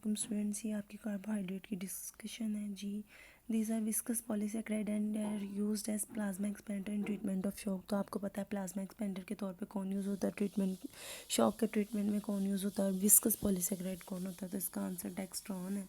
वालेकुम स्टूडेंट्स, ये आपकी कार्बोहाइड्रेट की डिस्कशन है जी। These are viscous polysaccharide and are used as plasma expander in treatment of shock. तो आपको पता है प्लाज्मा एक्सपेंडर के तौर पे कौन यूज़ होता है ट्रीटमेंट, शॉक के ट्रीटमेंट में कौन यूज़ होता है, और विस्कस पॉलीसैकेराइड कौन होता है। तो इसका आंसर डेक्स्ट्रॉन है,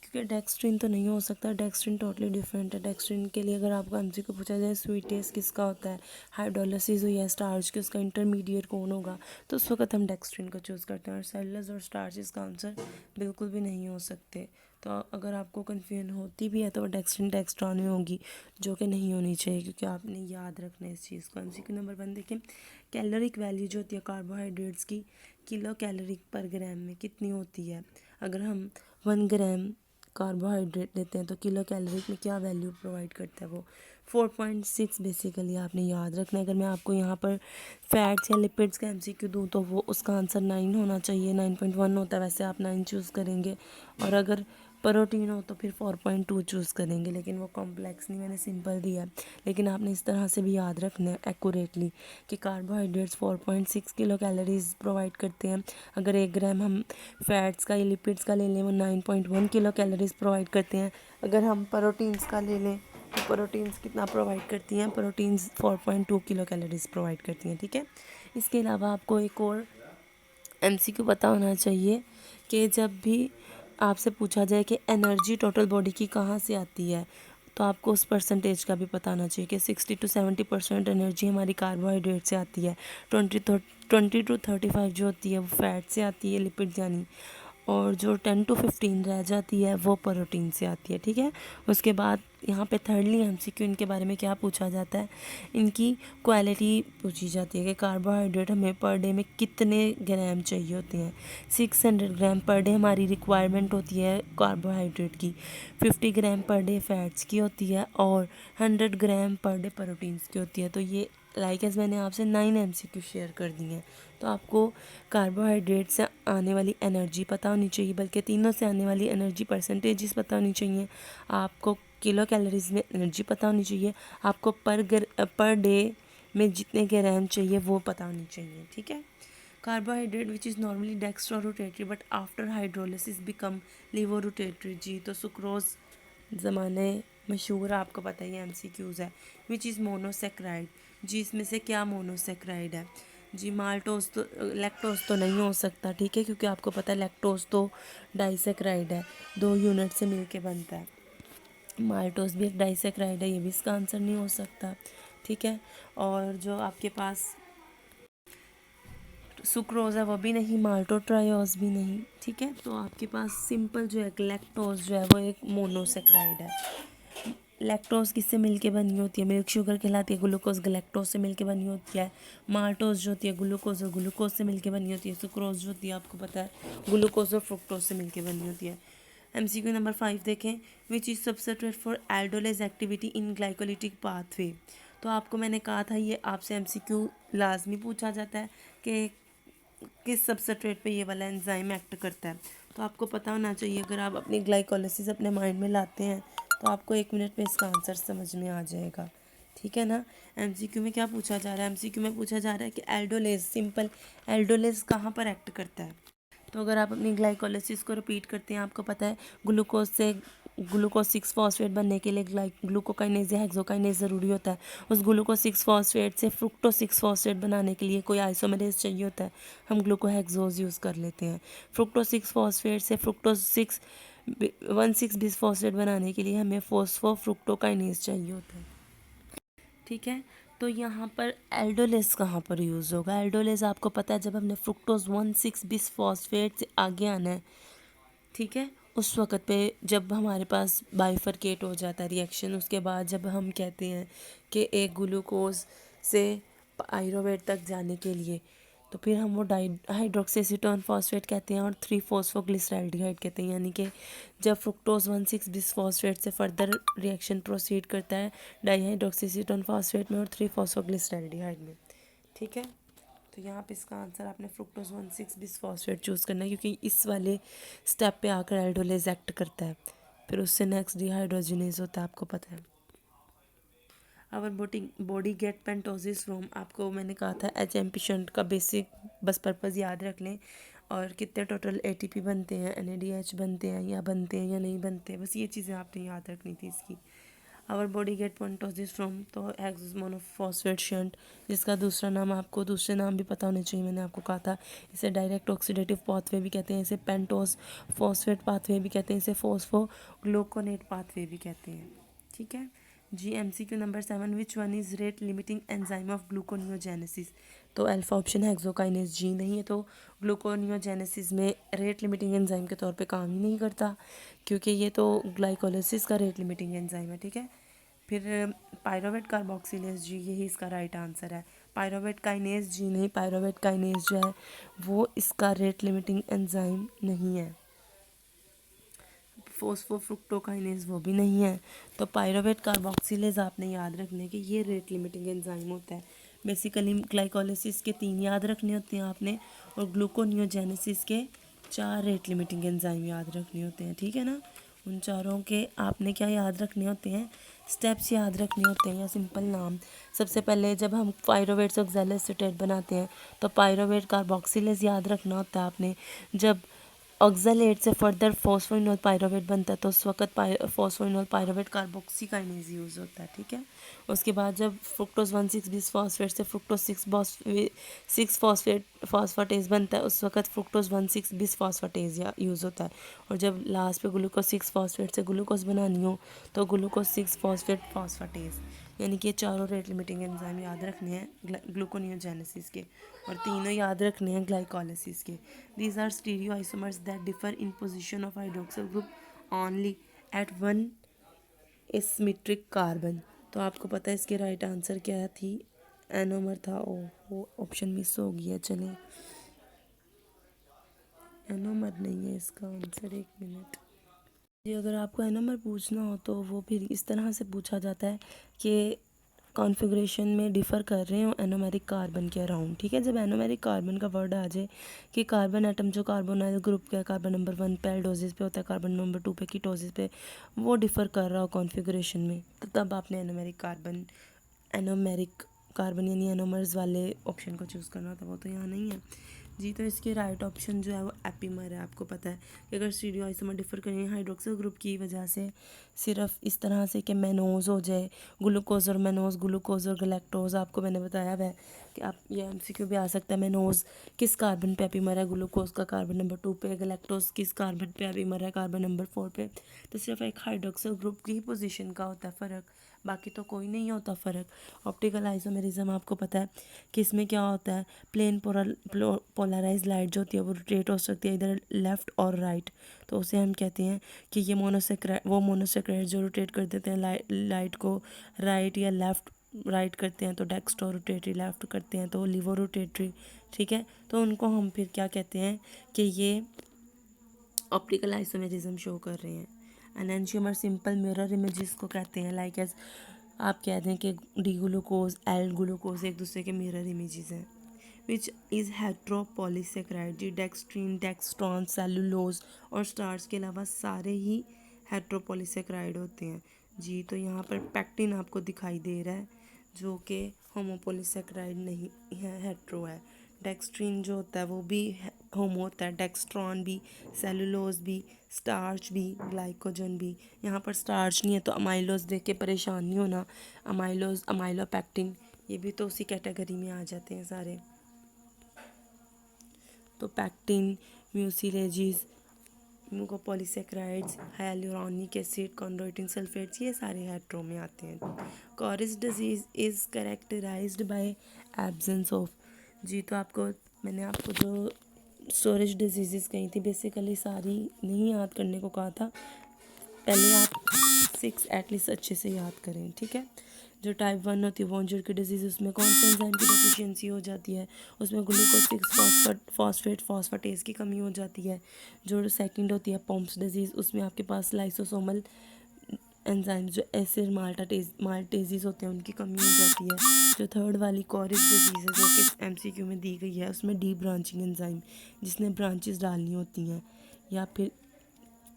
क्योंकि डेक्स्ट्रिन तो नहीं हो सकता। डेक्स्ट्रिन टोटली डिफरेंट है। डेक्स्ट्रिन के लिए अगर आपको एमसीक्यू को पूछा जाए स्वीट टेस्ट किसका होता है, हाइड्रोलिसिस हुई है स्टार्च की, उसका इंटरमीडिएट कौन होगा, तो उस वक्त हम डेक्स्ट्रिन को चूज़ करते हैं। और सेलुलोज और स्टार्च इसका आंसर बिल्कुल भी नहीं हो सकते। तो अगर आपको कन्फ्यूजन होती भी है तो डेक्स्ट्रिन डेक्स्ट्रॉन में होगी, जो कि नहीं होनी चाहिए, क्योंकि आपने याद रखना है इस चीज़ को। एमसीक्यू नंबर 1 देखें, कैलोरिक वैल्यू जो होती है कार्बोहाइड्रेट्स की किलो कैलोरी पर ग्राम में कितनी होती है। अगर हम 1 ग्राम कार्बोहाइड्रेट लेते हैं तो किलो कैलोरी में क्या वैल्यू प्रोवाइड करता है, वो 4.6 बेसिकली आपने याद रखना है। अगर मैं आपको यहाँ पर फैट्स या लिपिड्स का एमसीक्यू दूँ तो वो उसका आंसर 9 होना चाहिए, 9.1 होता है, वैसे आप 9 चूज़ करेंगे। और अगर प्रोटीन हो तो फिर 4.2 चूज़ करेंगे, लेकिन वो कॉम्प्लेक्स नहीं, मैंने सिंपल दिया है। लेकिन आपने इस तरह से भी याद रखना है एक्यूरेटली कि कार्बोहाइड्रेट्स 4.6 किलो कैलोरीज प्रोवाइड करते हैं। अगर 1 ग्राम हम फैट्स का या लिपिड्स का ले लें वो 9.1 किलो कैलोरीज प्रोवाइड करते हैं। अगर हम प्रोटीन्स का ले लें तो प्रोटीन्स कितना प्रोवाइड करती हैं, प्रोटीन्स 4.2 किलो कैलोरीज प्रोवाइड करती हैं। ठीक है, इसके अलावा आपको एक और एमसीक्यू पता होना चाहिए कि जब भी आपसे पूछा जाए कि एनर्जी टोटल बॉडी की कहाँ से आती है, तो आपको उस परसेंटेज का भी पता होना चाहिए कि 60 to 70% एनर्जी हमारी कार्बोहाइड्रेट से आती है, 20 to 35 जो होती है वो फैट से आती है, लिपिड यानी, और जो 10 to 15 रह जाती है वो प्रोटीन से आती है। ठीक है, उसके बाद यहाँ पे थर्डली एमसीक्यू इनके बारे में क्या पूछा जाता है, इनकी क्वालिटी पूछी जाती है कि कार्बोहाइड्रेट हमें पर डे में कितने ग्राम चाहिए होते हैं। 600 ग्राम पर डे हमारी रिक्वायरमेंट होती है कार्बोहाइड्रेट की, 50 ग्राम पर डे फैट्स की होती है, और 100 ग्राम पर डे प्रोटीन्स की होती है। तो ये एज मैंने आपसे 9 एमसीक्यू शेयर कर दी हैं। तो आपको कार्बोहाइड्रेट से आने वाली एनर्जी पता होनी चाहिए, बल्कि तीनों से आने वाली एनर्जी परसेंटेजेस पता होनी चाहिए, आपको किलो कैलोरीज में एनर्जी पता होनी चाहिए, आपको पर डे में जितने ग्राम चाहिए वो पता होनी चाहिए। ठीक है, carbohydrate which is normally dextro rotatory but after hydrolysis become levo rotatory जी। तो सुक्रोज ज़माने मशहूर, आपको पता ही एमसीक्यूज़ है। विच इज़ मोनोसेक्राइड जी, इसमें से क्या मोनोसेक्राइड है जी। माल्टोज तो, लैक्टोज तो नहीं हो सकता, ठीक है, क्योंकि आपको पता है लैक्टोज तो डाइसेक्राइड है, 2 यूनिट से मिलके बनता है। माल्टोज भी एक डाइसेक्राइड है, ये भी इसका आंसर नहीं हो सकता। ठीक है, और जो आपके पास सुक्रोज है वो भी नहीं, माल्टोट्रायोज भी नहीं। ठीक है, तो आपके पास सिंपल जो है लैक्टोज जो है वो एक मोनोसेक्राइड है। लैक्टोज किससे मिलके बनी होती है, मिल्क शुगर कहलाती है, ग्लूकोज गलैक्टोज से मिलके बनी होती है। माल्टोज जो होती है ग्लूकोज और ग्लूकोज से मिलके बनी होती है। सुक्रोज जो होती है आपको पता है ग्लूकोज और फ्रुक्टोज से मिलके बनी होती है। एमसीक्यू नंबर 5 देखें, which is substrate for aldolase activity in glycolytic pathway. तो आपको मैंने कहा था ये आपसे एमसीक्यू लाजमी पूछा जाता है कि किस सबस्ट्रेट पे ये वाला एंजाइम एक्ट करता है। तो आपको पता होना चाहिए, अगर आप अपनी ग्लाइकोलिसिस अपने माइंड में लाते हैं तो आपको 1 मिनट में इसका आंसर समझ में आ जाएगा। ठीक है ना, एमसीक्यू में क्या पूछा जा रहा है, एमसीक्यू में पूछा जा रहा है कि एल्डोलेज, सिंपल एल्डोलेज कहाँ पर एक्ट करता है। तो अगर आप अपनी ग्लाइकोलिसिस को रिपीट करते हैं, आपको पता है ग्लूकोज से ग्लूकोज 6 फॉस्फेट बनने के लिए ग्लूकोकाइनेज या हेक्सोकाइनेज ज़रूरी होता है। उस ग्लूकोज 6 फॉस्फेट से फ्रुक्टो 6 फॉस्फेट बनाने के लिए कोई आइसोमेरेज चाहिए होता है, हम ग्लूकोहेक्सोज यूज़ कर लेते हैं। फ्रुक्टो 6 फॉस्फेट से फ्रुक्टो 6 बिस फॉस्फेट बनाने के लिए हमें फोस्फो फ्रुक्टोकाइनेज चाहिए होता है। ठीक है, तो यहाँ पर एल्डोलेस कहाँ पर यूज़ होगा, एल्डोलेस आपको पता है जब हमने फ्रुक्टोज 1,6 बिस फॉस्फेट से आगे आना है, ठीक है, उस वक़्त पे जब हमारे पास बाइफरकेट हो जाता है रिएक्शन, उसके बाद जब हम कहते हैं कि एक ग्लूकोज से पाइरोवेट तक जाने के लिए, तो फिर हम वो हाइड्रोक्सीसीटोन फॉस्फेट कहते हैं और 3-फॉस्फोग्लिसराल्डिहाइड कहते हैं। यानी कि जब फ्रुक्टोज 1,6 बिस फॉस्फेट से फर्दर रिएक्शन प्रोसीड करता है डाईहाइड्रोक्सीसीटोन फॉस्फेट में और 3-फॉस्फोग्लिसराल्डिहाइड में। ठीक है, तो यहाँ पे इसका आंसर आपने फ्रुक्टोज 1,6 बिस फॉस्फेट चूज़ करना है, क्योंकि इस वाले स्टेप पे आकर एल्डोलेज एक्ट करता है, फिर उससे नेक्स्ट डिहाइड्रोजिनेज होता है, आपको पता है। आवर बॉडी गेट पेंटोसिस फ्रॉम, आपको मैंने कहा था एच एम पेशेंट का बेसिक बस पर्पज़ याद रख लें। और कितने टोटल एटीपी बनते हैं, एनएडीएच बनते हैं या नहीं बनते, बस ये चीज़ें आपने याद रखनी थी इसकी। आवर बॉडी गेट पोन्टोसिस फ्रॉम, तो हेक्सेस मोनोफॉस्फेट शंट, जिसका दूसरा नाम आपको दूसरे नाम भी पता होने चाहिए, मैंने आपको कहा था। इसे डायरेक्ट ऑक्सीडेटिव पाथवे भी कहते हैं, इसे पेंटोस फॉस्फेट पाथवे भी कहते हैं, इसे फोस्फोग्लूकोनेट पाथवे भी कहते हैं। ठीक है जी। MCQ number 7, which one is rate limiting enzyme of gluconeogenesis, तो अल्फा ऑप्शन है हेक्सोकाइनेज जी नहीं है, तो ग्लूकोनियोजेनेसिस में रेट लिमिटिंग एंजाइम के तौर पे काम ही नहीं करता, क्योंकि ये तो ग्लाइकोलिसिस का रेट लिमिटिंग एंजाइम है। ठीक है, फिर पायरोवेट कार्बोक्सिलेज जी, यही इसका राइट आंसर है। पायरोवेट काइनेज जी नहीं, पायरोवेट काइनेज जो है वो इसका रेट लिमिटिंग एंजाइम नहीं है। फोस्फोफ्रुक्टोकाइनेज वो भी नहीं है। तो पायरोवेट कार्बोक्सिलेज आपने याद रखने कि ये रेट लिमिटिंग एंजाइम होता है। बेसिकली ग्लाइकोलिसिस के 3 याद रखने होते हैं आपने, और ग्लूकोनियोजेनेसिस के 4 रेट लिमिटिंग एंजाइम याद रखने होते हैं। ठीक है ना, उन चारों के आपने क्या याद रखने होते हैं, स्टेप्स याद रखने होते हैं या सिंपल नाम। सबसे पहले जब हम पायरोवेट ऑक्सैलोएसीटेट बनाते हैं तो पायरोवेट कार्बोक्सिलेज याद रखना होता है आपने। जब ऑक्सैलेट से फर्दर फॉस्फोइनोल पायरोवेट बनता है तो उस वक्त फॉस्फोइनोल पायरोवेट कार्बोक्सीकाइनेज यूज़ होता है। ठीक है, उसके बाद जब फ्रुक्टोज 1,6 बिस फॉस्फेट से फ्रुक्टोज 6 फॉस्फेट फॉस्फेटेज बनता है उस वक्त फ्रुक्टोज 1,6 बिस फॉस्फेटेज यूज़ होता है। और जब लास्ट पे ग्लूकोज 6 फॉस्फेट से ग्लूकोज बनानी हो तो ग्लूकोज 6 फॉस्फेट फॉस्फेटेज, यानी कि ये चारों रेट लिमिटिंग एंजाइम याद रखने हैं ग्लूकोनियोजेनेसिस के, और तीनों याद रखने हैं ग्लाइकोलिसिस के। These are stereo isomers that differ in position of hydroxyl group only at one asymmetric carbon. तो आपको पता है इसके राइट आंसर क्या थी, एनोमर था। वो ऑप्शन मिस हो गया, चले एनोमर नहीं है इसका आंसर। 1 मिनट जी, अगर आपको एनोमर पूछना हो तो वो फिर इस तरह से पूछा जाता है कि कॉन्फ़िगरेशन में डिफ़र कर रहे हो एनोमेरिक कार्बन के अराउंड। ठीक है, जब एनोमेरिक कार्बन का वर्ड आ जाए कि कार्बन एटम जो कार्बोनाइल ग्रुप का कार्बन नंबर 1 पे एल्डोसिस पे होता है, कार्बन नंबर 2 पे कीटोसिस पे, वो डिफ़र कर रहा हो कॉन्फ़िगरेशन में, तो तब आपने एनोमेरिक कार्बन यानी एनोमर्स वाले ऑप्शन को चूज़ करना था, वो तो यहाँ नहीं है जी। तो इसके राइट ऑप्शन जो है वो एपीमर है। आपको पता है कि अगर स्टीरियो आइसोमर डिफर करें हाइड्रोक्सिल ग्रुप की वजह से सिर्फ इस तरह से कि मेनोज हो जाए, ग्लूकोज और मेनोज, ग्लूकोज और गलैक्टोज, आपको मैंने बताया है कि आप ये MCQ भी आ सकता है, मेनोज किस कार्बन पे एपीमर है, ग्लूकोज का कार्बन नंबर 2 पे, गलैक्टोज किस कार्बन पे एपीमर है, कार्बन नंबर 4 पे। तो सिर्फ एक हाइड्रोक्सिल ग्रुप की ही पोजीशन का होता है फ़र्क, बाकी तो कोई नहीं होता फ़र्क। ऑप्टिकल आइसोमेरिज्म आपको पता है कि इसमें क्या होता है, प्लेन पोलराइज लाइट जो होती है वो रोटेट हो सकती है इधर लेफ़्ट और राइट, तो उसे हम कहते हैं कि ये मोनोसेक्राइड जो रोटेट कर देते हैं लाइट को राइट या लेफ़्ट, राइट करते हैं तो डेक्स्ट्रो रोटेटरी, लेफ़्ट करते हैं तो लिवो रोटेटरी। ठीक है, तो उनको हम फिर क्या कहते हैं कि ये ऑप्टिकल आइसोमेरिज्म शो कर रहे हैं। एनेंशियोमर सिंपल मिरर इमेजेस को कहते हैं, लाइक एज आप कह दें कि डी ग्लूकोज एल ग्लूकोज एक दूसरे के मिरर इमेजेस हैं। विच इज़ हेट्रोपॉलीसेक्राइड जी, डेक्सट्रीन, डेक्सट्रॉन, सेलुलोज और स्टार्च के अलावा सारे ही हेट्रोपॉलीसेक्राइड होते हैं जी। तो यहाँ पर पैक्टिन आपको दिखाई दे रहा है जो कि होमोपॉलीसेक्राइड नहीं है, हेट्रो है। डेक्सट्रीन जो होता है वो भी होमो होता है, डेक्सट्रॉन भी, सेलुलोज भी, स्टार्च भी, ग्लाइकोजन भी। यहाँ पर स्टार्च नहीं है तो अमाइलोज देख के परेशान नहीं होना, अमाइलोज, अमाइलोपैक्टिन ये भी तो उसी कैटेगरी में आ जाते हैं सारे। तो pectin, mucilages, mucopolysaccharides, hyaluronic acid, chondroitin sulphates, ये सारे हेट्रो में आते हैं। Cori's disease is characterized by absence of जी। तो मैंने आपको जो स्टोरेज डिजीज़ कही थी बेसिकली सारी नहीं याद करने को कहा था, पहले आप 6 एटलीस्ट अच्छे से याद करें। ठीक है, जो टाइप 1 होती है वॉन्जर की डिजीज़, उसमें कौन से एंजाइम की डेफिशिएंसी हो जाती है, उसमें ग्लूकोज 6 फॉस्फेट फॉस्फेटेज की कमी हो जाती है। जो सेकंड होती है पॉम्प्स डिजीज़, उसमें आपके पास लाइसोसोमल एंजाइम जो एसिड माल्टेजीज होते हैं उनकी कमी हो जाती है। जो थर्ड वाली कॉरिस डिजीज़ है जो कि MCQ में दी गई है, उसमें डी ब्रांचिंग एंजाइम जिसने ब्रांचेस डालनी होती हैं, या फिर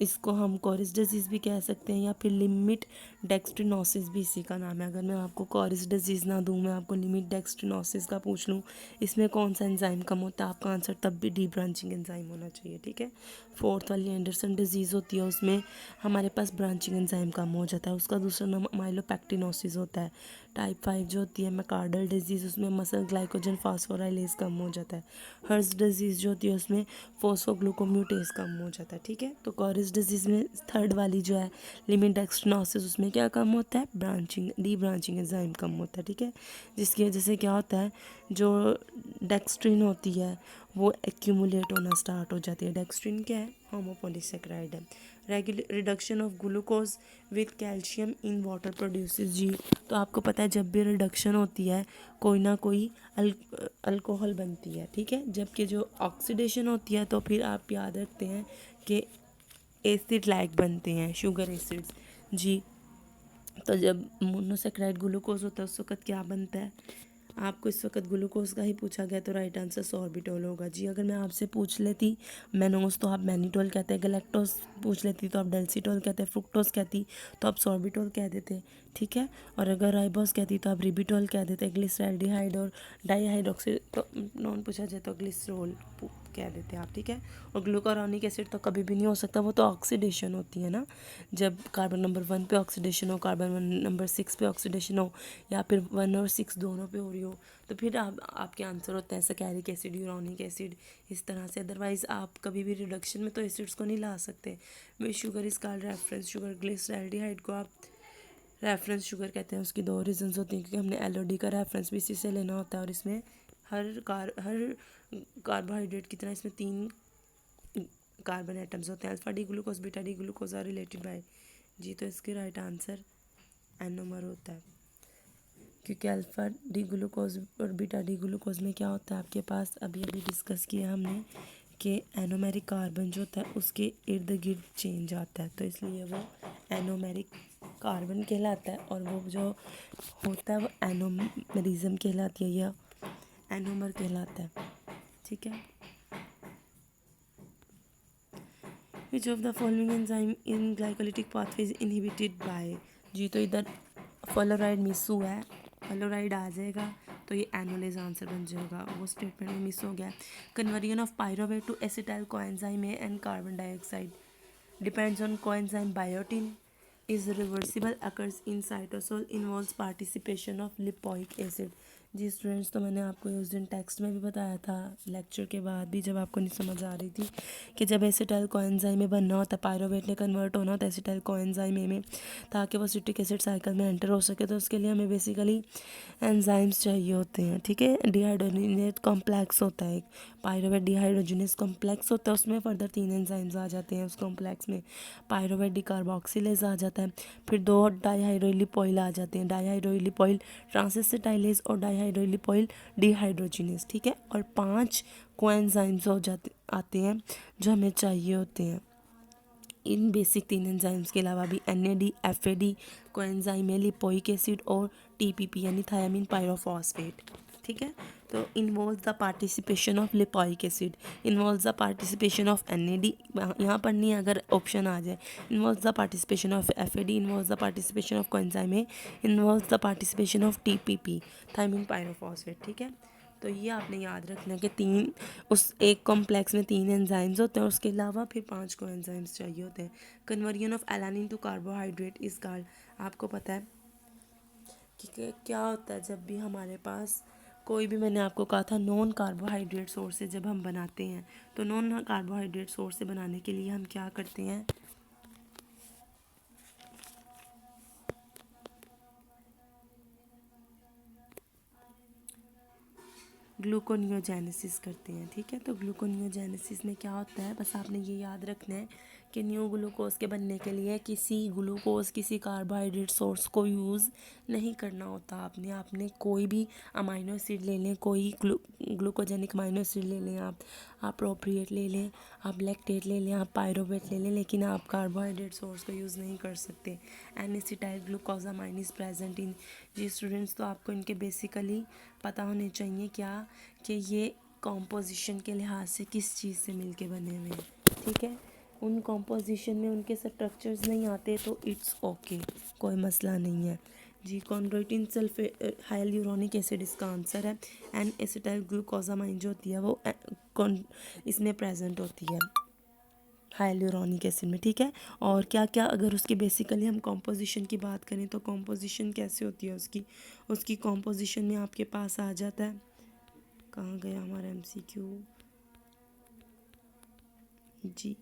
इसको हम कॉरिस डिजीज़ भी कह सकते हैं या फिर लिमिट डेक्सट्रिनोसिस भी इसी का नाम है। अगर मैं आपको कॉरिस डिजीज़ ना दूं, मैं आपको लिमिट डेक्सट्रिनोसिस का पूछ लूं, इसमें कौन सा एंजाइम कम होता है, आपका आंसर तब भी डी ब्रांचिंग एंजाइम होना चाहिए। ठीक है। फोर्थ वाली एंडरसन डिजीज़ होती है, उसमें हमारे पास ब्रांचिंग एंजाइम कम हो जाता है, उसका दूसरा नाम माइलोपेक्टिनोसिस होता है। टाइप 5 जो होती है मैकार्डल डिजीज़, उसमें मसल ग्लाइकोजन फास्फोराइलेज कम हो जाता है। हर्स डिजीज़ जो होती है उसमें फोस्फोग्लूकोम्यूटेज कम हो जाता है। ठीक है। तो कॉरिस डिजीज़ में थर्ड वाली जो है लिमिट डेक्सट्रिनोसिस, उसमें क्या कम होता है, ब्रांचिंग डी ब्रांचिंग एंजाइम कम होता है। ठीक है। जिसकी वजह से क्या होता है, जो डेक्स्ट्रिन होती है वो एक्यूमुलेट होना स्टार्ट हो जाती है। डेक्स्ट्रिन क्या है, होमोपॉलीसेकेराइड है। Reduction of glucose with calcium in water produces जी। तो आपको पता है जब भी रिडक्शन होती है कोई ना कोई अल्कोहल बनती है। ठीक है। जबकि जो ऑक्सीडेशन होती है तो फिर आप याद रखते हैं कि एसिड लाइक बनते हैं, शुगर एसिड्स जी। तो जब मोनोसेक्राइड ग्लूकोज होता है उस वक्त क्या बनता है, आपको इस वक्त ग्लूकोज का ही पूछा गया तो राइट आंसर सॉर्बिटोल होगा जी। अगर मैं आपसे पूछ लेती मैनोज तो आप मैनिटोल कहते हैं, गैलेक्टोज पूछ लेती तो आप डेल्सिटोल कहते हैं, फ्रुक्टोज कहती तो आप सॉर्बिटोल कह देते। ठीक है। और अगर राइबोस कहती तो आप रिबिटोल कह देते, ग्लिसरैल्डिहाइड और डाईहाइड्रोक्सी तो नॉन पूछा जाए तो ग्लिसरोल कह देते आप। ठीक है। और ग्लूकारोनिक एसिड तो कभी भी नहीं हो सकता, वो तो ऑक्सीडेशन होती है ना, जब कार्बन नंबर 1 पे ऑक्सीडेशन हो, कार्बन नंबर 6 पे ऑक्सीडेशन हो, या फिर 1 और 6 दोनों पे हो रही हो, तो फिर आपके आंसर होता है सैकैरिक एसिड, यूरानिक एसिड, इस तरह से। अदरवाइज आप कभी भी रिडक्शन में तो एसिड्स को नहीं ला सकते। वे sugar is called reference sugar, glyceraldehyde को आप रेफरेंस शुगर कहते हैं। उसकी दो रीजंस होती हैं, क्योंकि हमने एलओडी का रेफरेंस भी इसी से लेना होता है, और इसमें हर कार्बोहाइड्रेट की तरह इसमें 3 कार्बन एटम्स होते हैं, alpha D glucose, beta D glucose are related by जी। तो इसके राइट आंसर एनोमर होता है, क्योंकि अल्फा डी ग्लूकोज और बीटा डी ग्लूकोज में क्या होता है आपके पास, अभी अभी डिस्कस किया हमने कि एनोमेरिक कार्बन जो होता है उसके इर्द गिर्द चेंज आता है, तो इसलिए वो एनोमेरिक कार्बन कहलाता है, और वो जो होता है वो एनोमेरिज्म कहलाती है या एनोमर कहलाता है। ठीक है। Which of the following enzyme in glycolytic pathway is inhibited by जी। तो इधर फ्लोराइड मिस हुआ है, फ्लोराइड आ जाएगा तो ये एनोलेज आंसर बन जाएगा, वो स्टेटमेंट में मिस हो गया। Conversion of pyruvate to acetyl coenzyme A and carbon dioxide depends on coenzyme biotin is reversible, occurs in cytosol, involves participation of lipoic acid जी। स्टूडेंट्स तो मैंने आपको उस दिन टेक्स्ट में भी बताया था, लेक्चर के बाद भी जब आपको नहीं समझ आ रही थी, कि जब एसिटाइल कोएंजाइम में बनना होता है, पायरोवेट ने कन्वर्ट होना होता है एसिटाइल कोएंजाइम में, ताकि वो सिट्रिक एसिड साइकिल में एंटर हो सके, तो उसके लिए हमें बेसिकली एंजाइम्स चाहिए होते हैं। ठीक है। डिहाइड्रोजिनेज कॉम्प्लेक्स होता है, पायरोवेट डिहाइड्रोजिनेज कॉम्प्लेक्स होता है, उसमें फर्दर 3 एंजाइम्स आ जाते हैं उस कॉम्प्लेक्स में। पायरोवेट डिकार्बोक्सिलेज आ जाता है, फिर 2 डाईहाइड्रोलिपोइल आ जाते हैं, डाईहाइड्रोलिपोइल ट्रांसएसिटाइलेज और डाईहाइड्रोलिपोइल डिहाइड्रोजिनेज। ठीक है। और 5 कोएंजाइम्स हो जाते आते हैं जो हमें चाहिए होते हैं। इन बेसिक 3 एंजाइम्स के अलावा भी NAD, FAD कोएंजाइम है, लिपोइक एसिड और TPP यानी थायामीन पायरोफॉस्फेट। ठीक है। तो involve the participation of lipoic acid, involve the participation of NAD, यहाँ पर नहीं अगर ऑप्शन आ जाए, involve the participation of FAD, involve the participation of coenzyme है, involve the participation of TPP thiamine pyrophosphate. ठीक है। तो ये आपने याद रखना कि 3 उस एक कॉम्प्लेक्स में 3 एंजाइम्स होते हैं और उसके अलावा फिर 5 को एंजाइम्स चाहिए होते हैं। Conversion of alanine to carbohydrate is called, आपको पता है कि क्या होता है जब भी हमारे पास कोई भी, मैंने आपको कहा था नॉन कार्बोहाइड्रेट सोर्स से जब हम बनाते हैं, तो नॉन कार्बोहाइड्रेट सोर्स से बनाने के लिए हम क्या करते हैं, ग्लूकोनियोजेनेसिस करते हैं। ठीक है। तो ग्लूकोनियोजेनेसिस में क्या होता है, बस आपने ये याद रखना है कि न्यू ग्लूकोज के बनने के लिए किसी कार्बोहाइड्रेट सोर्स को यूज़ नहीं करना होता। आपने कोई भी अमाइनो एसिड ले लें, कोई ग्लूकोजेनिक अमाइनो एसिड ले लें, आप प्रोप्रिएट ले लें, आप लैक्टेट ले लें, आप पायरोवेट ले लें, लेकिन आप कार्बोहाइड्रेट सोर्स को यूज़ नहीं कर सकते। N acetyl glucosamine is present in जी। स्टूडेंट्स तो आपको इनके बेसिकली पता होने चाहिए क्या, कि ये कॉम्पोजिशन के लिहाज से किस चीज़ से मिलके बने हुए हैं। ठीक है। उन कॉम्पोजिशन में उनके स्ट्रक्चर्स नहीं आते तो इट्स ओके, कोई मसला नहीं है जी। कॉन्ड्रोइटिन सल्फेट हाइलुरोनिक एसिड इसका आंसर है। एन एसिटाइल ग्लूकोजामाइन जो होती है वो इसमें प्रेजेंट होती है हाइलुरोनिक एसिड में, ठीक है। और क्या क्या अगर उसकी बेसिकली हम कॉम्पोजिशन की बात करें तो कॉम्पोजिशन कैसे होती है उसकी कॉम्पोजिशन में आपके पास आ जाता है, कहाँ गया हमारा एमसीक्यू जी।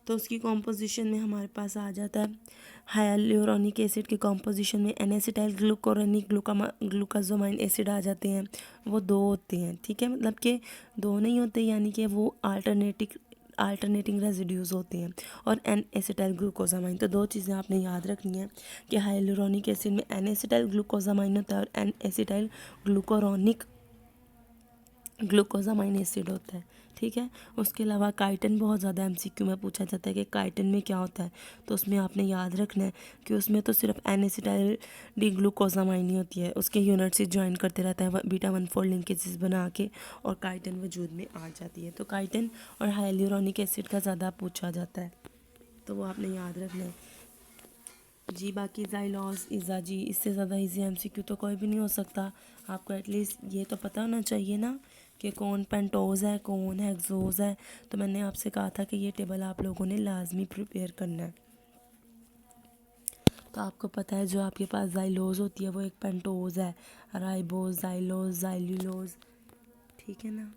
तो उसकी कॉम्पोजिशन में हमारे पास आ जाता है हाइलुरोनिक एसिड की कॉम्पोजिशन में एन एसिटाइल ग्लूकोरोनिक ग्लूकाजोमाइन एसिड आ जाते हैं। वो दो होते हैं, ठीक है, मतलब कि दो नहीं होते, यानी कि वो अल्टरनेटिंग रेजिड्यूज होते हैं। और एन एसिटाइल ग्लूकोजामाइन, तो दो चीज़ें आपने याद रखनी है कि हाइलुरोनिक एसिड में एन एसिटाइल ग्लूकोजामाइन होता है और एन एसिटाइल ग्लूकोजामाइन एसिड होता है, ठीक है। उसके अलावा काइटिन बहुत ज़्यादा एमसीक्यू में पूछा जाता है कि काइटिन में क्या होता है, तो उसमें आपने याद रखना है कि उसमें तो सिर्फ एन एसिटाइल डी ग्लूकोजामाइन ही होती है, उसके यूनिट से ज्वाइन करते रहता है बीटा 1,4 लिंकेजेस बना के और काइटिन वजूद में आ जाती है। तो काइटिन और हाइलुरोनिक एसिड का ज़्यादा पूछा जाता है, तो वो आपने याद रखना है जी। बाकी ज़ाइलॉस इज़ा जी, इससे ज़्यादा इजी एमसीक्यू तो कोई भी नहीं हो सकता। आपको एटलीस्ट ये तो पता होना चाहिए ना कि कौन पेंटोज़ है कौन हेक्सोज़ है। तो मैंने आपसे कहा था कि ये टेबल आप लोगों ने लाजमी प्रिपेयर करना है। तो आपको पता है जो आपके पास ज़ाइलोज़ होती है वो एक पेंटोज़ है, राइबोज़, ज़ाइलोज़, ज़ाइल्यूलोज़, ठीक है ना,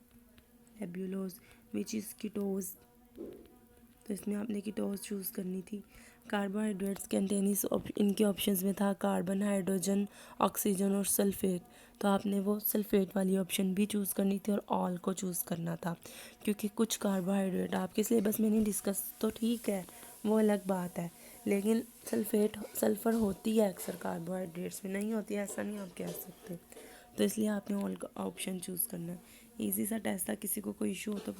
एब्यूलोज़, विच इज़ कीटोज़। तो इसमें आपने कीटोज़ चूज़ करनी थी। कार्बोहाइड्रेट्स कंटेन इनके ऑप्शंस में था कार्बन, हाइड्रोजन, ऑक्सीजन और सल्फेट। तो आपने वो सल्फेट वाली ऑप्शन भी चूज़ करनी थी और ऑल को चूज़ करना था, क्योंकि कुछ कार्बोहाइड्रेट आपके सिलेबस में नहीं डिस्कस तो ठीक है, वो अलग बात है, लेकिन सल्फ़र होती है अक्सर कार्बोहाइड्रेट्स में, नहीं होती है ऐसा नहीं आप कह सकते। तो इसलिए आपने ऑल का ऑप्शन चूज़ करना है। ईजी सा टेस्ट था, किसी को कोई इशू हो तो